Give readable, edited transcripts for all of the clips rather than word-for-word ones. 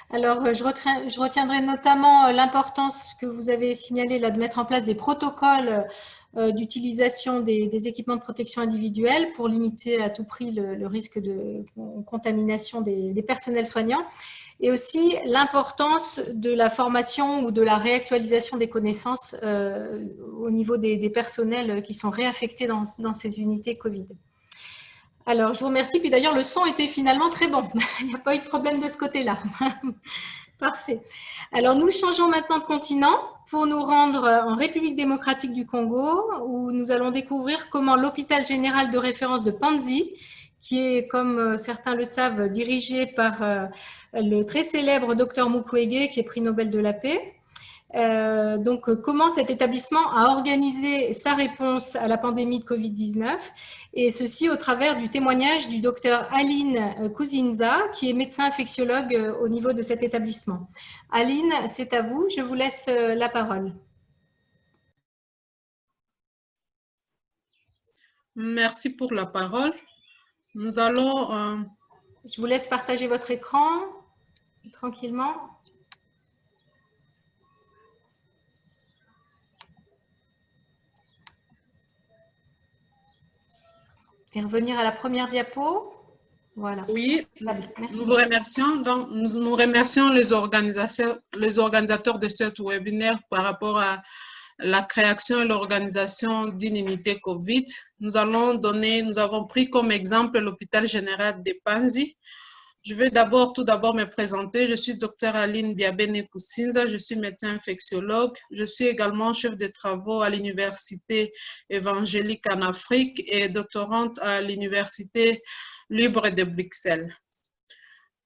Alors, je retiendrai notamment l'importance que vous avez signalée là, de mettre en place des protocoles d'utilisation des équipements de protection individuelle pour limiter à tout prix le risque de contamination des personnels soignants, et aussi l'importance de la formation ou de la réactualisation des connaissances au niveau des personnels qui sont réaffectés dans ces unités Covid. Alors, je vous remercie. Puis d'ailleurs, le son était finalement très bon. Il n'y a pas eu de problème de ce côté-là. Parfait. Alors, nous changeons maintenant de continent pour nous rendre en République démocratique du Congo, où nous allons découvrir comment l'hôpital général de référence de Panzi, qui est, comme certains le savent, dirigé par le très célèbre docteur Mukwege, qui est prix Nobel de la paix, donc, comment cet établissement a organisé sa réponse à la pandémie de Covid-19, et ceci au travers du témoignage du docteur Aline Kouzinza, qui est médecin infectiologue au niveau de cet établissement. Aline, c'est à vous, je vous laisse la parole. Merci pour la parole. Nous allons... Je vous laisse partager votre écran tranquillement. Et revenir à la première diapo. Voilà. Oui, Merci. nous vous remercions. Donc, nous remercions les organisateurs de ce webinaire par rapport à la création et l'organisation d'une unité COVID. Nous avons pris comme exemple l'hôpital général de Panzi. Je vais tout d'abord me présenter. Je suis Dr Aline Biabene Kouzinza, je suis médecin infectiologue. Je suis également chef de travaux à l'Université évangélique en Afrique et doctorante à l'Université libre de Bruxelles.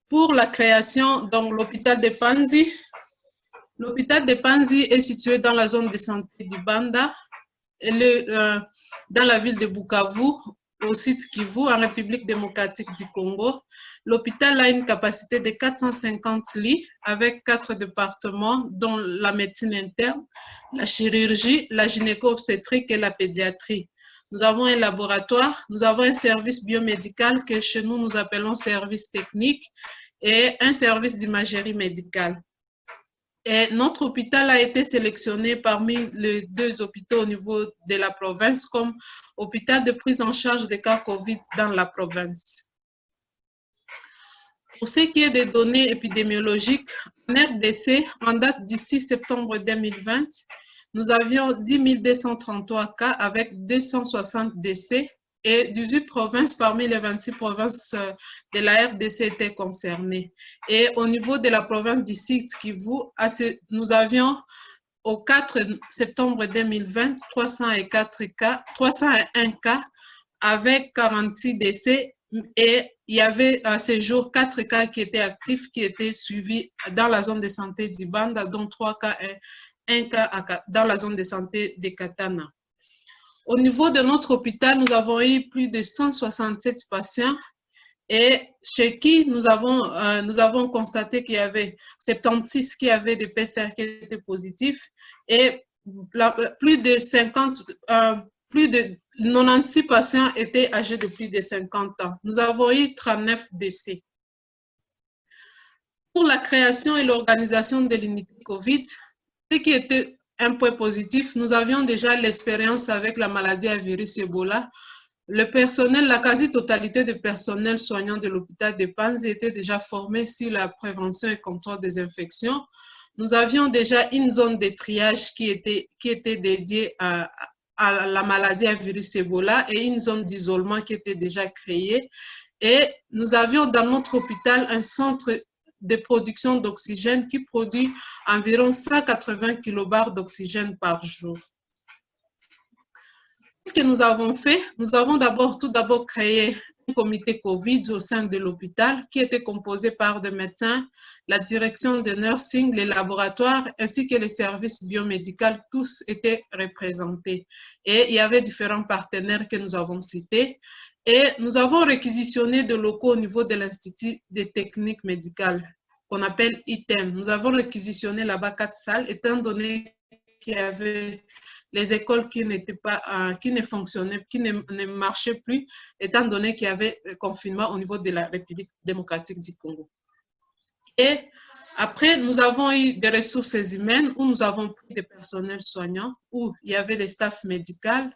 Pour la création de l'hôpital de Panzi, l'hôpital de Panzi est situé dans la zone de santé d'Ibanda, dans la ville de Bukavu, au site Kivu, en République démocratique du Congo. L'hôpital a une capacité de 450 lits avec 4 départements, dont la médecine interne, la chirurgie, la gynéco-obstétrique et la pédiatrie. Nous avons un laboratoire, nous avons un service biomédical que chez nous, nous appelons service technique et un service d'imagerie médicale. Et notre hôpital a été sélectionné parmi les 2 hôpitaux au niveau de la province comme hôpital de prise en charge des cas COVID dans la province. Pour ce qui est des données épidémiologiques, en RDC, en date du 6 septembre 2020, nous avions 10 233 cas avec 260 décès et 18 provinces parmi les 26 provinces de la RDC étaient concernées. Et au niveau de la province du site Kivu, nous avions au 4 septembre 2020 301 cas avec 46 décès, et il y avait à ce jour 4 cas qui étaient actifs, qui étaient suivis dans la zone de santé d'Ibanda, dont 3 cas et 1 cas dans la zone de santé de Katana. Au niveau de notre hôpital, nous avons eu plus de 167 patients et chez qui nous avons constaté qu'il y avait 76 qui avaient des PCR qui étaient positifs et plus de 96 patients étaient âgés de plus de 50 ans. Nous avons eu 39 décès. Pour la création et l'organisation de l'unité COVID, ce qui était un point positif, nous avions déjà l'expérience avec la maladie à virus Ebola. Le personnel, la quasi-totalité du personnel soignant de l'hôpital de Panzi était déjà formé sur la prévention et contrôle des infections. Nous avions déjà une zone de triage qui était dédiée à la maladie à virus Ebola et une zone d'isolement qui était déjà créée. Et nous avions dans notre hôpital un centre de production d'oxygène qui produit environ 180 kilobars d'oxygène par jour. Ce que nous avons fait, nous avons tout d'abord créé un comité COVID au sein de l'hôpital qui était composé par des médecins, la direction de nursing, les laboratoires ainsi que les services biomédicaux, tous étaient représentés. Et il y avait différents partenaires que nous avons cités. Et nous avons réquisitionné des locaux au niveau de l'Institut des techniques médicales, qu'on appelle ITEM. Nous avons réquisitionné là-bas 4 salles, étant donné qu'il y avait les écoles qui ne fonctionnaient, qui ne marchaient plus, étant donné qu'il y avait confinement au niveau de la République démocratique du Congo. Et Après, nous avons eu des ressources humaines où nous avons pris des personnels soignants, où il y avait des staffs médicaux,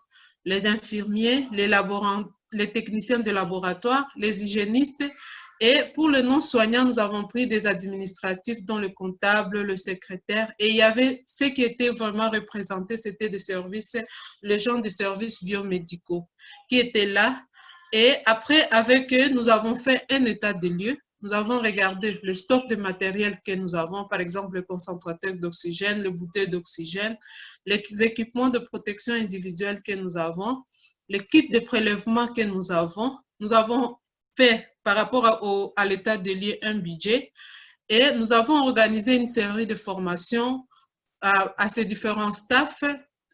les infirmiers, les techniciens de laboratoire, les hygiénistes. Et pour le non-soignant, nous avons pris des administratifs, dont le comptable, le secrétaire. Et il y avait ce qui était vraiment représenté, c'était des services, les gens des services biomédicaux qui étaient là. Et après, avec eux, nous avons fait un état des lieux. Nous avons regardé le stock de matériel que nous avons, par exemple le concentrateur d'oxygène, le bouteille d'oxygène, les équipements de protection individuelle que nous avons, les kits de prélèvement que nous avons. Nous avons fait, par rapport à l'état des lieux, un budget et nous avons organisé une série de formations à ces différents staffs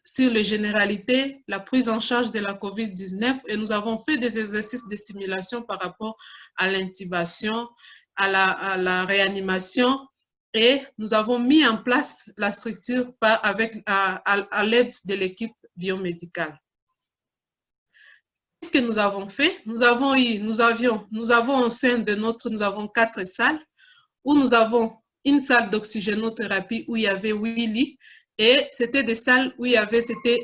sur les généralités, la prise en charge de la COVID-19 et nous avons fait des exercices de simulation par rapport à l'intubation, à la réanimation et nous avons mis en place la structure à l'aide de l'équipe biomédicale. Qu'est-ce que nous avons fait? Nous avons au sein de nous avons 4 salles où nous avons une salle d'oxygénothérapie où il y avait 8 lits et c'était des salles où il y avait, c'était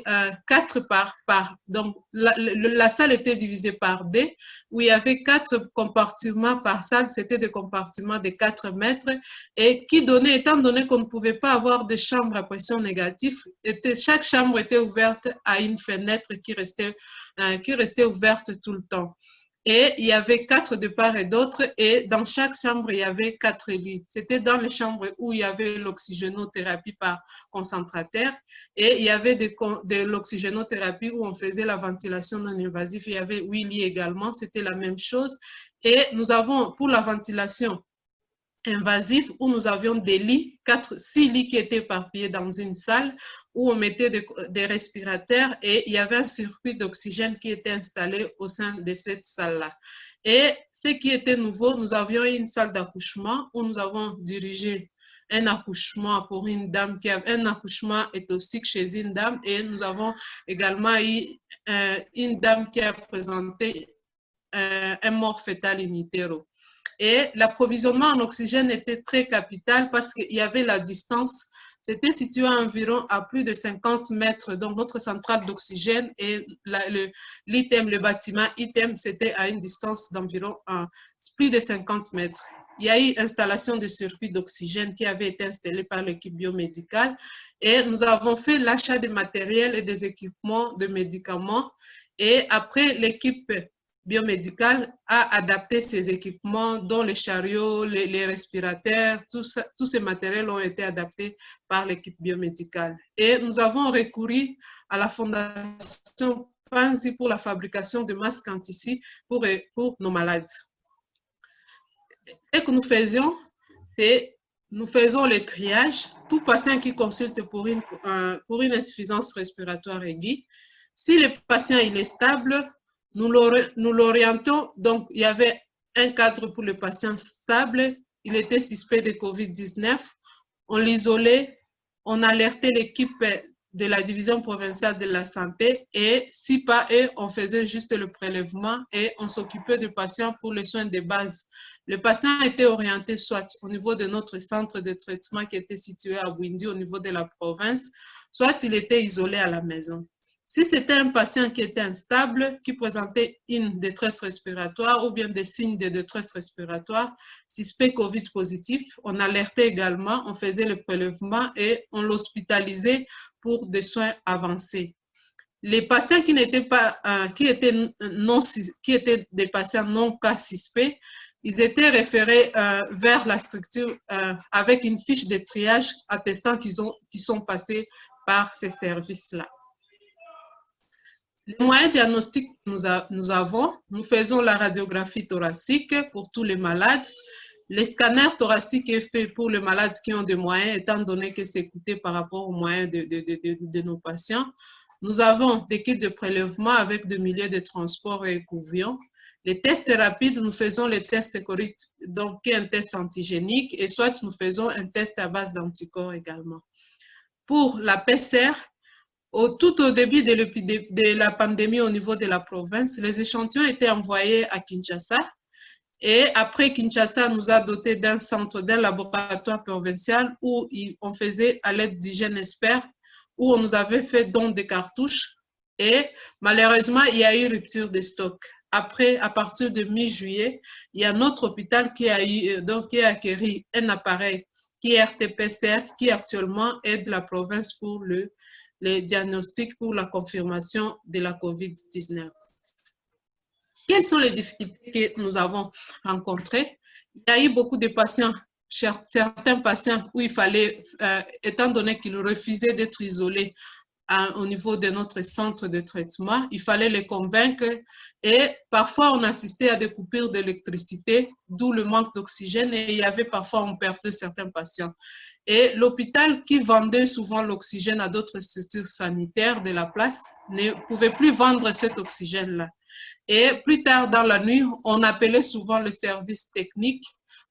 4 par. Donc, la salle était divisée par 2, où il y avait 4 compartiments par salle, c'était des compartiments de 4 mètres et qui donnaient, étant donné qu'on ne pouvait pas avoir de chambres à pression négative, chaque chambre était ouverte à une fenêtre qui restait ouverte tout le temps. Et il y avait 4 de part et d'autre, et dans chaque chambre, il y avait 4 lits. C'était dans les chambres où il y avait l'oxygénothérapie par concentrateur, et il y avait de l'oxygénothérapie où on faisait la ventilation non invasive. Il y avait 8 lits également, c'était la même chose. Et nous avons, pour la ventilation invasive, où nous avions des lits, 6 lits qui étaient éparpillés dans une salle, où on mettait des respirateurs et il y avait un circuit d'oxygène qui était installé au sein de cette salle-là. Et ce qui était nouveau, nous avions une salle d'accouchement où nous avons dirigé un accouchement pour une dame qui avait un accouchement éthostique chez une dame et nous avons également eu une dame qui a présenté un mort fœtal in utero. Et l'approvisionnement en oxygène était très capital parce qu'il y avait la distance. C'était situé environ à plus de 50 mètres. Donc, notre centrale d'oxygène et le bâtiment ITEM, c'était à une distance d'environ plus de 50 mètres. Il y a eu installation de circuits d'oxygène qui avait été installé par l'équipe biomédicale et nous avons fait l'achat de matériel et des équipements de médicaments. Et après, l'équipe biomédicale a adapté ces équipements, dont les chariots, les respirateurs, tous ces matériels ont été adaptés par l'équipe biomédicale. Et nous avons recouru à la Fondation Panzi pour la fabrication de masques anti-C pour nos malades. Et que nous faisons le triage. Tout patient qui consulte pour une insuffisance respiratoire aiguë, si le patient il est stable, nous l'orientons, donc il y avait un cadre pour le patient stable, il était suspect de COVID-19, on l'isolait, on alertait l'équipe de la division provinciale de la santé et si pas eux, on faisait juste le prélèvement et on s'occupait du patient pour les soins de base. Le patient était orienté soit au niveau de notre centre de traitement qui était situé à Bwindi au niveau de la province, soit il était isolé à la maison. Si c'était un patient qui était instable, qui présentait une détresse respiratoire ou bien des signes de détresse respiratoire, suspect COVID positif, on alertait également, on faisait le prélèvement et on l'hospitalisait pour des soins avancés. Les patients qui n'étaient pas, qui étaient des patients non cas suspects, ils étaient référés vers la structure avec une fiche de triage attestant qu'ils sont passés par ces services-là. Les moyens diagnostiques que nous avons, nous faisons la radiographie thoracique pour tous les malades. Le scanner thoracique est fait pour les malades qui ont des moyens, étant donné que c'est coûté par rapport aux moyens de nos patients. Nous avons des kits de prélèvement avec des milliers de transports et écouvillons. Les tests rapides, nous faisons les tests COVID, donc qui est un test antigénique, et soit nous faisons un test à base d'anticorps également. Pour la PCR, tout au début de la pandémie au niveau de la province, les échantillons étaient envoyés à Kinshasa Et après, Kinshasa nous a doté d'un centre, d'un laboratoire provincial où on faisait à l'aide d'Hygiène Expert, où on nous avait fait don de cartouches. Et malheureusement, il y a eu rupture de stock. Après, à partir de mi-juillet, il y a notre hôpital qui a acquis un appareil qui est RT-PCR, qui actuellement aide la province pour les diagnostics pour la confirmation de la COVID-19. Quelles sont les difficultés que nous avons rencontrées? Il y a eu beaucoup de patients, certains patients où il fallait, étant donné qu'ils refusaient d'être isolés au niveau de notre centre de traitement, il fallait les convaincre et parfois on assistait à des coupures d'électricité, d'où le manque d'oxygène et il y avait parfois on perdait certains patients. Et l'hôpital qui vendait souvent l'oxygène à d'autres structures sanitaires de la place ne pouvait plus vendre cet oxygène-là. Et plus tard dans la nuit, on appelait souvent le service technique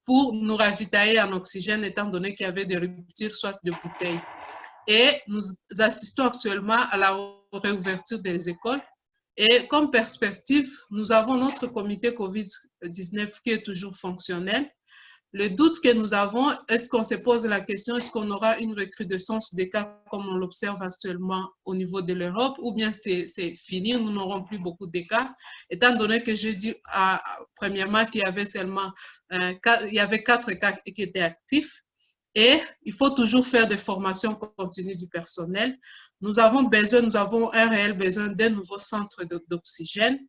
pour nous ravitailler en oxygène, étant donné qu'il y avait des ruptures, soit de bouteilles. Et nous assistons actuellement à la réouverture des écoles. Et comme perspective, nous avons notre comité COVID-19 qui est toujours fonctionnel. Le doute que nous avons, est-ce qu'on se pose la question, est-ce qu'on aura une recrudescence des cas comme on l'observe actuellement au niveau de l'Europe, ou bien c'est fini, nous n'aurons plus beaucoup de cas, étant donné que je dis premièrement qu'il y avait seulement 4 cas qui étaient actifs, et il faut toujours faire des formations continues du personnel. Nous avons un réel besoin d'un nouveau centre d'oxygène,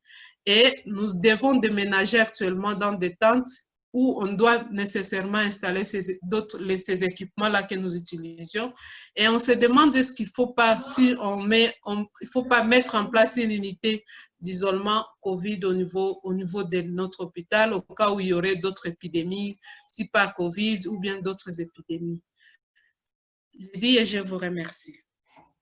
et nous devons déménager actuellement dans des tentes où on doit nécessairement installer ces équipements-là que nous utilisions. Et on se demande est-ce qu'il ne faut pas, il faut pas mettre en place une unité d'isolement COVID au niveau de notre hôpital, au cas où il y aurait d'autres épidémies, si pas COVID ou bien d'autres épidémies. Je dis et je vous remercie.